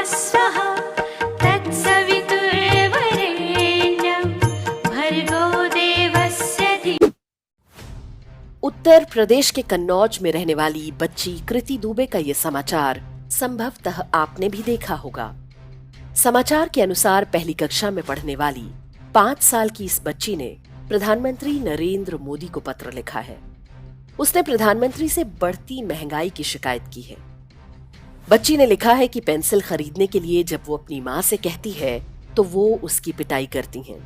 स्वः तत्सवितुर्वरेण्यं भर्गो देवस्य धी। उत्तर प्रदेश के कन्नौज में रहने वाली बच्ची कृति दुबे का ये समाचार संभवतः आपने भी देखा होगा। समाचार के अनुसार पहली कक्षा में पढ़ने वाली 5 साल की इस बच्ची ने प्रधानमंत्री नरेंद्र मोदी को पत्र लिखा है। उसने प्रधानमंत्री से बढ़ती महंगाई की शिकायत की है। बच्ची ने लिखा है कि पेंसिल खरीदने के लिए जब वो अपनी मां से कहती है तो वो उसकी पिटाई करती हैं।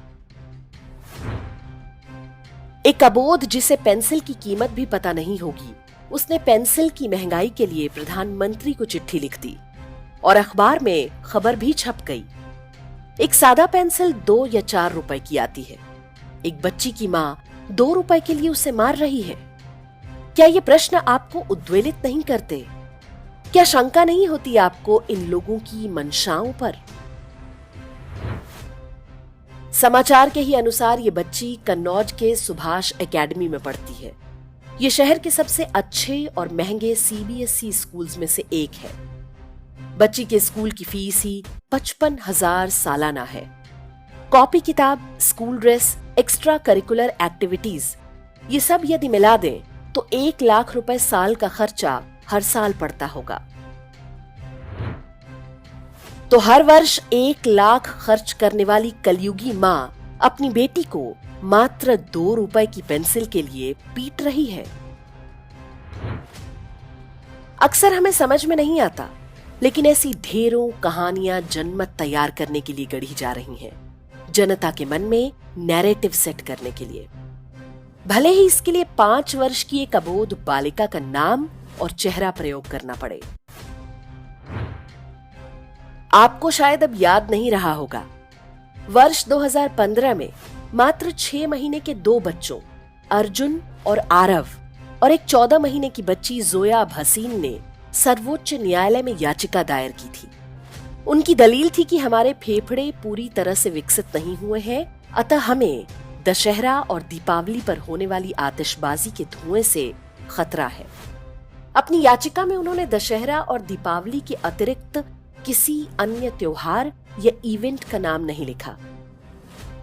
एक अबोध जिसे पेंसिल की कीमत भी पता नहीं होगी, उसने पेंसिल की महंगाई के लिए प्रधानमंत्री को चिट्ठी लिख दी और अखबार में खबर भी छप गई। एक सादा पेंसिल 2 या 4 रुपए की आती है। एक बच्ची की मां 2 रुपए के लिए उसे मार रही है। क्या ये प्रश्न आपको उद्वेलित नहीं करते? क्या शंका नहीं होती आपको इन लोगों की मंशाओं पर? समाचार के ही अनुसार ये बच्ची कन्नौज के सुभाष एकेडमी में पढ़ती है। ये शहर के सबसे अच्छे और महंगे सीबीएसई स्कूल्स में से एक है। बच्ची के स्कूल की फीस ही 55,000 सालाना है। कॉपी किताब, school dress, extra curricular activities, ये सब यदि मिला दें तो 1 लाख रुपए साल का खर्चा हर साल पड़ता होगा। तो हर वर्ष 1 लाख खर्च करने वाली कलयुगी मां अपनी बेटी को मात्र 2 रुपए की पेंसिल के लिए पीट रही है। अक्सर हमें समझ में नहीं आता, लेकिन ऐसी ढेरों कहानियां जनमत तैयार करने के लिए गढ़ी जा रही हैं, जनता के मन में नैरेटिव सेट करने के लिए। भले ही इसके लिए 5 वर्ष की एक अबोध बालिका का नाम और चेहरा प्रयोग करना पड़े। आपको शायद अब याद नहीं रहा होगा, वर्ष 2015 में मात्र 6 महीने के 2 बच्चों अर्जुन और आरव और एक 14 महीने की बच्ची जोया भसीन ने सर्वोच्च न्यायालय में याचिका दायर की थी। उनकी दलील थी कि हमारे फेफड़े पूरी तरह से विकसित नहीं हुए हैं, अतः हमें दशहरा और दीपावली पर होने वाली आतिशबाजी के धुएं से खतरा है। अपनी याचिका में उन्होंने दशहरा और दीपावली के अतिरिक्त किसी अन्य त्योहार या इवेंट का नाम नहीं लिखा।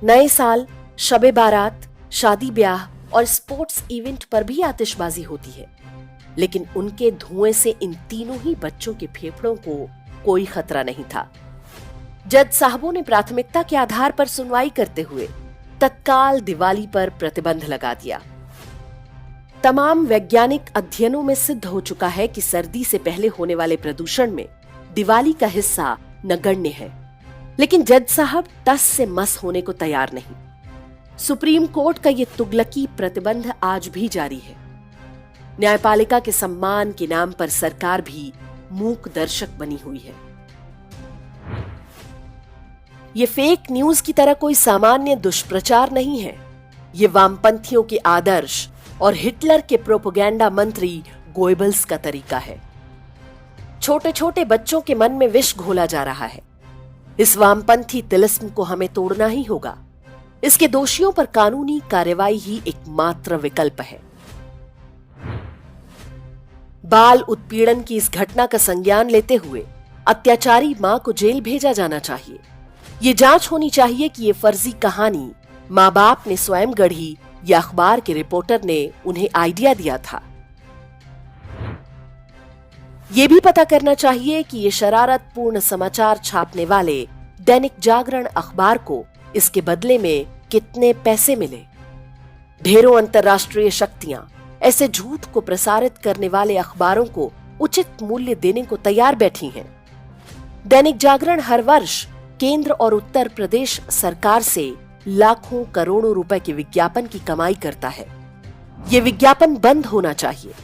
नए साल, शबे बारात, शादी ब्याह और स्पोर्ट्स इवेंट पर भी आतिशबाजी होती है, लेकिन उनके धुएं से इन तीनों ही बच्चं के फेफड़ों को कोई खतरा नहीं था। जज साहबों ने प्राथमिकता के आधार पर सुनवाई करते हुए तत्काल दिवाली पर प्रतिबंध लगा दिया। तमाम वैज्ञानिक अध्ययनों में सिद्ध हो चुका है कि सर्दी से पहले होने वाले प्रदूषण में दिवाली का हिस्सा नगण्य है, लेकिन जज साहब टस से मस होने को तैयार नहीं। सुप्रीम कोर्ट का ये तुगलकी प्रतिबंध आज भी जारी है। न्यायपालिका के सम्मान के नाम पर सरकार भी मूक दर्शक बनी हुई है। ये फेक न्यूज की तरह कोई सामान्य दुष्प्रचार नहीं है। ये वामपंथियों के आदर्श और हिटलर के प्रोपेगेंडा मंत्री गोएबल्स का तरीका है। छोटे छोटे बच्चों के मन में विष घोला जा रहा है। इस वामपंथी तिलिस्म को हमें तोड़ना ही होगा। इसके दोषियों पर कानूनी कार्रवाई ही एकमात्र विकल्प है। बाल उत्पीड़न की इस घटना का संज्ञान लेते हुए अत्याचारी मां को जेल भेजा जाना चाहिए। ये जांच होनी चाहिए कि ये फर्जी कहानी मां बाप ने स्वयं गढ़ी या अखबार के रिपोर्टर ने उन्हें आइडिया दिया था। ये भी पता करना चाहिए कि ये शरारतपूर्ण समाचार छापने वाले दैनिक जागरण अखबार को इसके बदले में कितने पैसे मिले। ढेरों अंतर्राष्ट्रीय शक्तियां ऐसे झूठ को प्रसारित करने वाले अखबारों को उचित मूल्य देने को तैयार बैठी हैं। दैनिक जागरण हर वर्ष केंद्र और उत्तर प्रदेश सरकार से लाखों करोड़ों रुपए के विज्ञापन की कमाई करता है। ये विज्ञापन बंद होना चाहिए।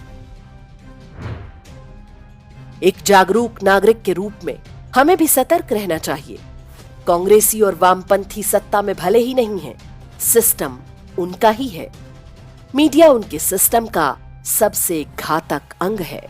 एक जागरूक नागरिक के रूप में हमें भी सतर्क रहना चाहिए। कांग्रेसी और वामपंथी सत्ता में भले ही नहीं है, सिस्टम उनका ही है। मीडिया उनके सिस्टम का सबसे घातक अंग है।